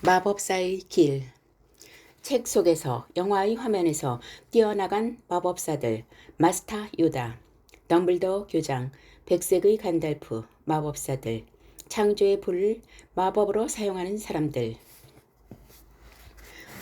마법사의 길. 책 속에서 영화의 화면에서 뛰어나간 마법사들, 마스터 요다, 덤블더 교장, 백색의 간달프, 마법사들, 창조의 불을 마법으로 사용하는 사람들.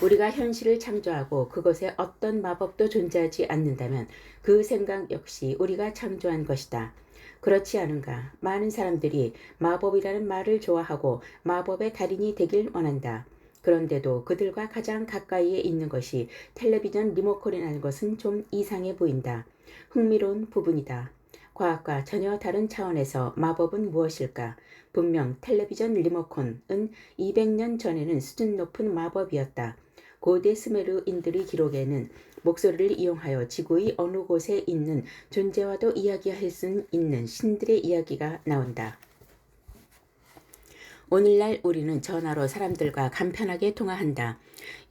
우리가 현실을 창조하고 그곳에 어떤 마법도 존재하지 않는다면 그 생각 역시 우리가 창조한 것이다. 그렇지 않은가? 많은 사람들이 마법이라는 말을 좋아하고 마법의 달인이 되길 원한다. 그런데도 그들과 가장 가까이에 있는 것이 텔레비전 리모컨이라는 것은 좀 이상해 보인다. 흥미로운 부분이다. 과학과 전혀 다른 차원에서 마법은 무엇일까? 분명 텔레비전 리모컨은 200년 전에는 수준 높은 마법이었다. 고대 스메르인들의 기록에는 목소리를 이용하여 지구의 어느 곳에 있는 존재와도 이야기할 수 있는 신들의 이야기가 나온다. 오늘날 우리는 전화로 사람들과 간편하게 통화한다.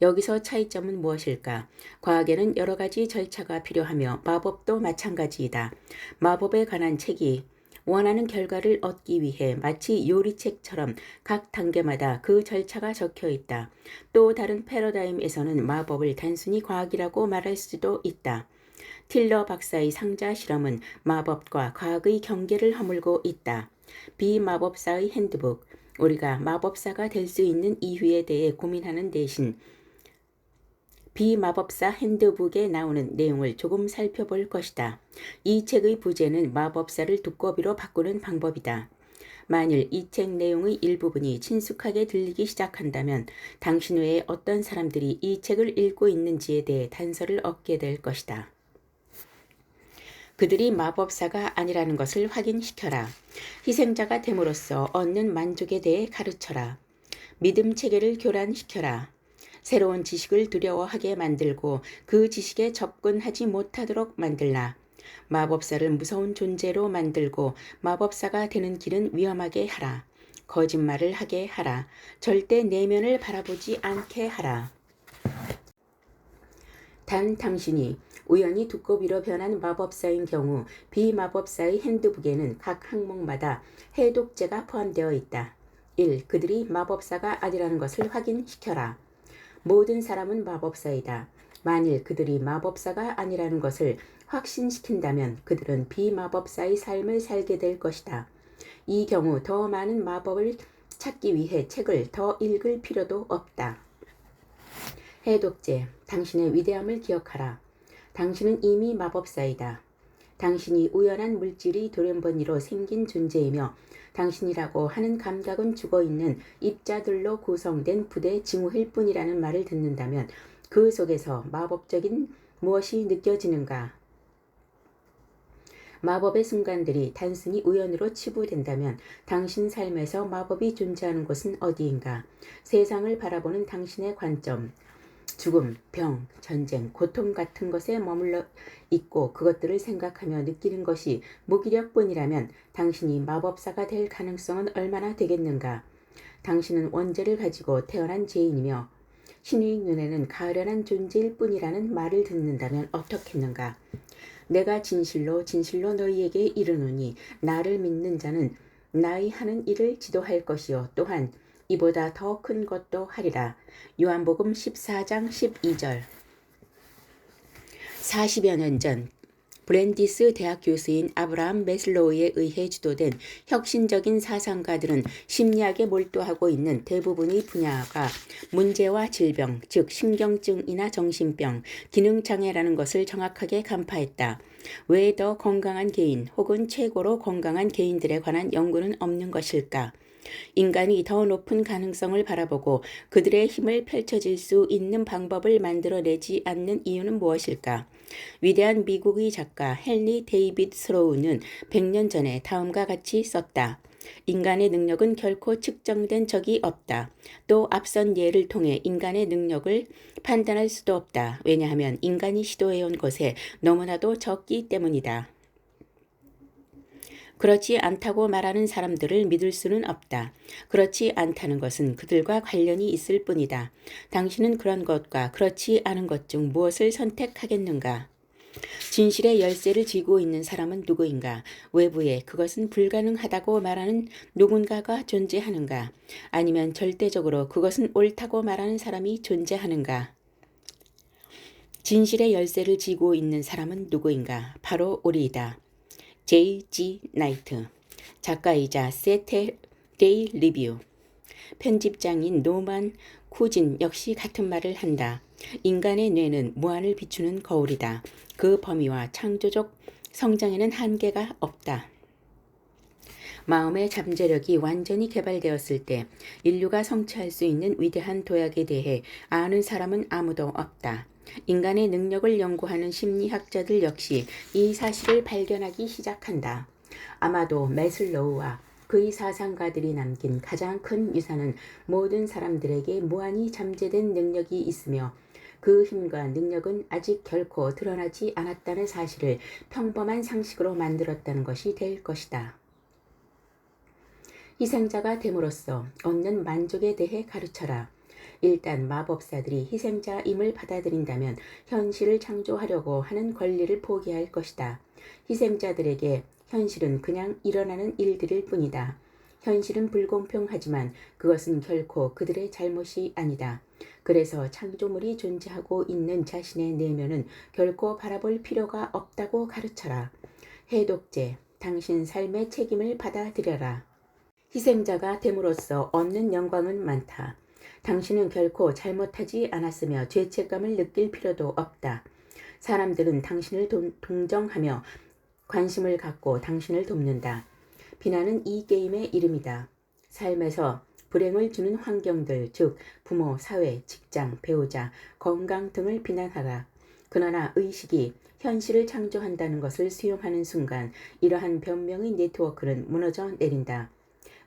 여기서 차이점은 무엇일까? 과학에는 여러 가지 절차가 필요하며 마법도 마찬가지이다. 마법에 관한 책이 원하는 결과를 얻기 위해 마치 요리책처럼 각 단계마다 그 절차가 적혀 있다. 또 다른 패러다임에서는 마법을 단순히 과학이라고 말할 수도 있다. 틸러 박사의 상자 실험은 마법과 과학의 경계를 허물고 있다. 비마법사의 핸드북. 우리가 마법사가 될 수 있는 이유에 대해 고민하는 대신 비마법사 핸드북에 나오는 내용을 조금 살펴볼 것이다. 이 책의 부제는 마법사를 두꺼비로 바꾸는 방법이다. 만일 이 책 내용의 일부분이 친숙하게 들리기 시작한다면 당신 외에 어떤 사람들이 이 책을 읽고 있는지에 대해 단서를 얻게 될 것이다. 그들이 마법사가 아니라는 것을 확인시켜라. 희생자가 됨으로써 얻는 만족에 대해 가르쳐라. 믿음 체계를 교란시켜라. 새로운 지식을 두려워하게 만들고 그 지식에 접근하지 못하도록 만들라. 마법사를 무서운 존재로 만들고 마법사가 되는 길은 위험하게 하라. 거짓말을 하게 하라. 절대 내면을 바라보지 않게 하라. 단 당신이 우연히 두꺼비로 변한 마법사인 경우 비마법사의 핸드북에는 각 항목마다 해독제가 포함되어 있다. 1. 그들이 마법사가 아니라는 것을 확인시켜라. 모든 사람은 마법사이다. 만일 그들이 마법사가 아니라는 것을 확신시킨다면 그들은 비마법사의 삶을 살게 될 것이다. 이 경우 더 많은 마법을 찾기 위해 책을 더 읽을 필요도 없다. 해독제. 당신의 위대함을 기억하라. 당신은 이미 마법사이다. 당신이 우연한 물질이 돌연변이로 생긴 존재이며 당신이라고 하는 감각은 죽어있는 입자들로 구성된 부대 징후일 뿐이라는 말을 듣는다면 그 속에서 마법적인 무엇이 느껴지는가? 마법의 순간들이 단순히 우연으로 치부된다면 당신 삶에서 마법이 존재하는 곳은 어디인가? 세상을 바라보는 당신의 관점. 죽음, 병, 전쟁, 고통 같은 것에 머물러 있고 그것들을 생각하며 느끼는 것이 무기력뿐이라면 당신이 마법사가 될 가능성은 얼마나 되겠는가? 당신은 원죄를 가지고 태어난 죄인이며 신의 눈에는 가련한 존재일 뿐이라는 말을 듣는다면 어떻겠는가? 내가 진실로 너희에게 이르노니 나를 믿는 자는 나의 하는 일을 지도할 것이요 또한 이보다 더 큰 것도 하리라. 요한복음 14장 12절. 40여 년 전 브랜디스 대학 교수인 아브라함 매슬로우에 의해 주도된 혁신적인 사상가들은 심리학에 몰두하고 있는 대부분의 분야가 문제와 질병, 즉 신경증이나 정신병, 기능장애라는 것을 정확하게 간파했다. 왜 더 건강한 개인 혹은 최고로 건강한 개인들에 관한 연구는 없는 것일까? 인간이 더 높은 가능성을 바라보고 그들의 힘을 펼쳐질 수 있는 방법을 만들어내지 않는 이유는 무엇일까? 위대한 미국의 작가 헨리 데이비드 스로우는 100년 전에 다음과 같이 썼다. 인간의 능력은 결코 측정된 적이 없다. 또 앞선 예를 통해 인간의 능력을 판단할 수도 없다. 왜냐하면 인간이 시도해온 것에 너무나도 적기 때문이다. 그렇지 않다고 말하는 사람들을 믿을 수는 없다. 그렇지 않다는 것은 그들과 관련이 있을 뿐이다. 당신은 그런 것과 그렇지 않은 것 중 무엇을 선택하겠는가? 진실의 열쇠를 쥐고 있는 사람은 누구인가? 외부에 그것은 불가능하다고 말하는 누군가가 존재하는가? 아니면 절대적으로 그것은 옳다고 말하는 사람이 존재하는가? 진실의 열쇠를 쥐고 있는 사람은 누구인가? 바로 우리이다. J.G. 나이트, 작가이자 세테데이 리뷰, 편집장인 노만 쿠진 역시 같은 말을 한다. 인간의 뇌는 무한을 비추는 거울이다. 그 범위와 창조적 성장에는 한계가 없다. 마음의 잠재력이 완전히 개발되었을 때 인류가 성취할 수 있는 위대한 도약에 대해 아는 사람은 아무도 없다. 인간의 능력을 연구하는 심리학자들 역시 이 사실을 발견하기 시작한다. 아마도 매슬로우와 그의 사상가들이 남긴 가장 큰 유산은 모든 사람들에게 무한히 잠재된 능력이 있으며 그 힘과 능력은 아직 결코 드러나지 않았다는 사실을 평범한 상식으로 만들었다는 것이 될 것이다. 희생자가 됨으로써 얻는 만족에 대해 가르쳐라. 일단 마법사들이 희생자임을 받아들인다면 현실을 창조하려고 하는 권리를 포기할 것이다. 희생자들에게 현실은 그냥 일어나는 일들일 뿐이다. 현실은 불공평하지만 그것은 결코 그들의 잘못이 아니다. 그래서 창조물이 존재하고 있는 자신의 내면은 결코 바라볼 필요가 없다고 가르쳐라. 해독제, 당신 삶의 책임을 받아들여라. 희생자가 됨으로써 얻는 영광은 많다. 당신은 결코 잘못하지 않았으며 죄책감을 느낄 필요도 없다. 사람들은 당신을 동정하며 관심을 갖고 당신을 돕는다. 비난은 이 게임의 이름이다. 삶에서 불행을 주는 환경들, 즉 부모, 사회, 직장, 배우자, 건강 등을 비난하라. 그러나 의식이 현실을 창조한다는 것을 수용하는 순간 이러한 변명의 네트워크는 무너져 내린다.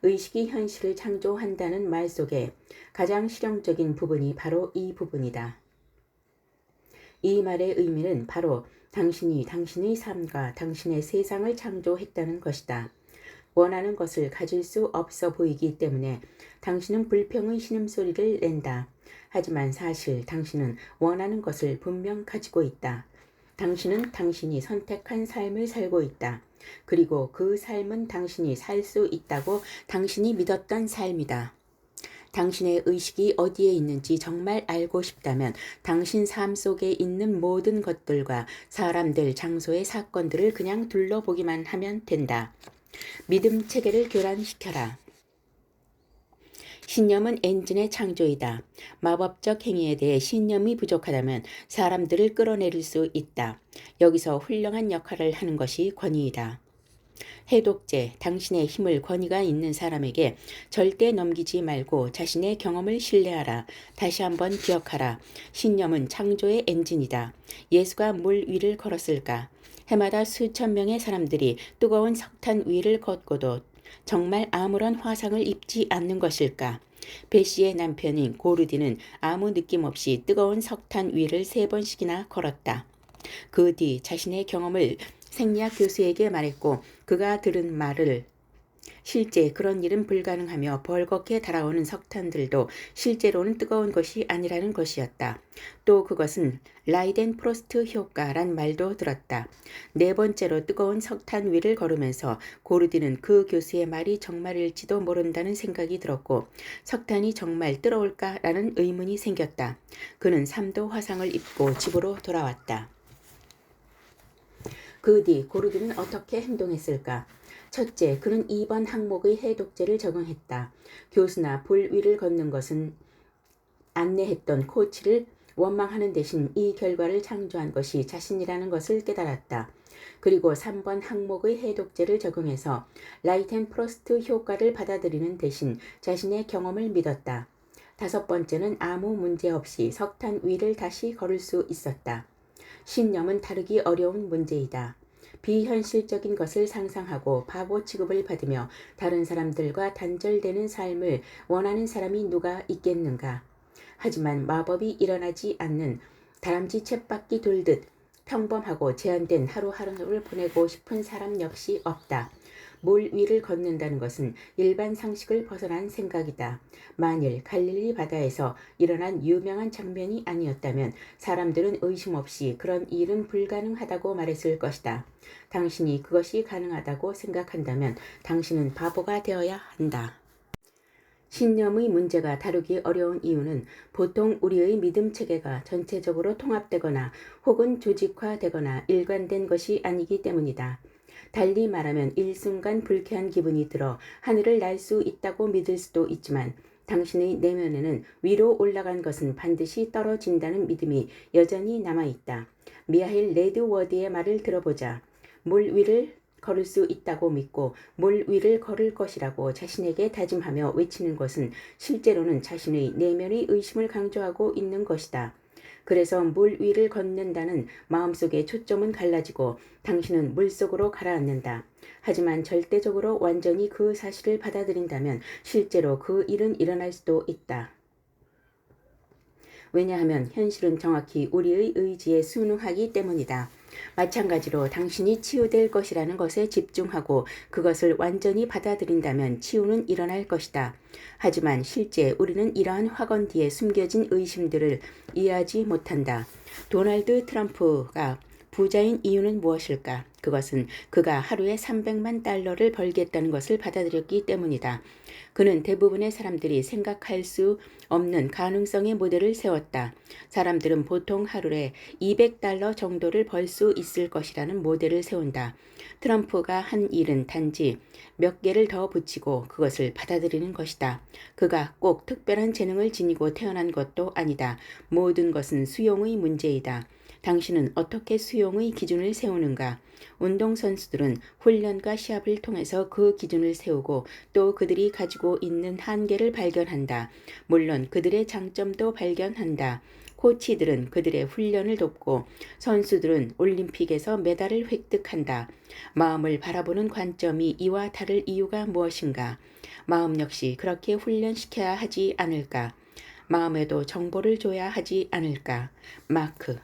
의식이 현실을 창조한다는 말 속에 가장 실용적인 부분이 바로 이 부분이다. 이 말의 의미는 바로 당신이 당신의 삶과 당신의 세상을 창조했다는 것이다. 원하는 것을 가질 수 없어 보이기 때문에 당신은 불평의 신음소리를 낸다. 하지만 사실 당신은 원하는 것을 분명 가지고 있다. 당신은 당신이 선택한 삶을 살고 있다. 그리고 그 삶은 당신이 살 수 있다고 당신이 믿었던 삶이다. 당신의 의식이 어디에 있는지 정말 알고 싶다면 당신 삶 속에 있는 모든 것들과 사람들, 장소의 사건들을 그냥 둘러보기만 하면 된다. 믿음 체계를 교란시켜라. 신념은 엔진의 창조이다. 마법적 행위에 대해 신념이 부족하다면 사람들을 끌어내릴 수 있다. 여기서 훌륭한 역할을 하는 것이 권위이다. 해독제, 당신의 힘을 권위가 있는 사람에게 절대 넘기지 말고 자신의 경험을 신뢰하라. 다시 한번 기억하라. 신념은 창조의 엔진이다. 예수가 물 위를 걸었을까? 해마다 수천 명의 사람들이 뜨거운 석탄 위를 걷고도 정말 아무런 화상을 입지 않는 것일까? 베시의 남편인 고르디는 아무 느낌 없이 뜨거운 석탄 위를 3번씩이나 걸었다. 그 뒤 자신의 경험을 생리학 교수에게 말했고 그가 들은 말을 실제 그런 일은 불가능하며 벌겋게 달아오는 석탄들도 실제로는 뜨거운 것이 아니라는 것이었다. 또 그것은 라이덴 프로스트 효과란 말도 들었다. 4번째로 뜨거운 석탄 위를 걸으면서 고르디는 그 교수의 말이 정말일지도 모른다는 생각이 들었고 석탄이 정말 뜨거울까라는 의문이 생겼다. 그는 3도 화상을 입고 집으로 돌아왔다. 그 뒤 고르디는 어떻게 행동했을까? 첫째, 그는 2번 항목의 해독제를 적용했다. 교수나 불 위를 걷는 것은 안내했던 코치를 원망하는 대신 이 결과를 창조한 것이 자신이라는 것을 깨달았다. 그리고 3번 항목의 해독제를 적용해서 라이텐 프로스트 효과를 받아들이는 대신 자신의 경험을 믿었다. 5번째는 아무 문제 없이 석탄 위를 다시 걸을 수 있었다. 신념은 다루기 어려운 문제이다. 비현실적인 것을 상상하고 바보 취급을 받으며 다른 사람들과 단절되는 삶을 원하는 사람이 누가 있겠는가? 하지만 마법이 일어나지 않는 다람쥐 쳇바퀴 돌듯 평범하고 제한된 하루하루를 보내고 싶은 사람 역시 없다. 물 위를 걷는다는 것은 일반 상식을 벗어난 생각이다. 만일 갈릴리 바다에서 일어난 유명한 장면이 아니었다면 사람들은 의심 없이 그런 일은 불가능하다고 말했을 것이다. 당신이 그것이 가능하다고 생각한다면 당신은 바보가 되어야 한다. 신념의 문제가 다루기 어려운 이유는 보통 우리의 믿음 체계가 전체적으로 통합되거나 혹은 조직화되거나 일관된 것이 아니기 때문이다. 달리 말하면 일순간 불쾌한 기분이 들어 하늘을 날 수 있다고 믿을 수도 있지만 당신의 내면에는 위로 올라간 것은 반드시 떨어진다는 믿음이 여전히 남아있다. 미하일 레드워드의 말을 들어보자. 물 위를 걸을 수 있다고 믿고 물 위를 걸을 것이라고 자신에게 다짐하며 외치는 것은 실제로는 자신의 내면의 의심을 강조하고 있는 것이다. 그래서 물 위를 걷는다는 마음속의 초점은 갈라지고 당신은 물속으로 가라앉는다. 하지만 절대적으로 완전히 그 사실을 받아들인다면 실제로 그 일은 일어날 수도 있다. 왜냐하면 현실은 정확히 우리의 의지에 순응하기 때문이다. 마찬가지로 당신이 치유될 것이라는 것에 집중하고 그것을 완전히 받아들인다면 치유는 일어날 것이다. 하지만 실제 우리는 이러한 확언 뒤에 숨겨진 의심들을 이해하지 못한다. 도널드 트럼프가 부자인 이유는 무엇일까? 그것은 그가 하루에 300만 달러를 벌겠다는 것을 받아들였기 때문이다. 그는 대부분의 사람들이 생각할 수 없는 가능성의 모델을 세웠다. 사람들은 보통 하루에 200달러 정도를 벌 수 있을 것이라는 모델을 세운다. 트럼프가 한 일은 단지 몇 개를 더 붙이고 그것을 받아들이는 것이다. 그가 꼭 특별한 재능을 지니고 태어난 것도 아니다. 모든 것은 수용의 문제이다. 당신은 어떻게 수용의 기준을 세우는가? 운동선수들은 훈련과 시합을 통해서 그 기준을 세우고 또 그들이 가지고 있는 한계를 발견한다. 물론 그들의 장점도 발견한다. 코치들은 그들의 훈련을 돕고 선수들은 올림픽에서 메달을 획득한다. 마음을 바라보는 관점이 이와 다를 이유가 무엇인가? 마음 역시 그렇게 훈련시켜야 하지 않을까? 마음에도 정보를 줘야 하지 않을까? 마크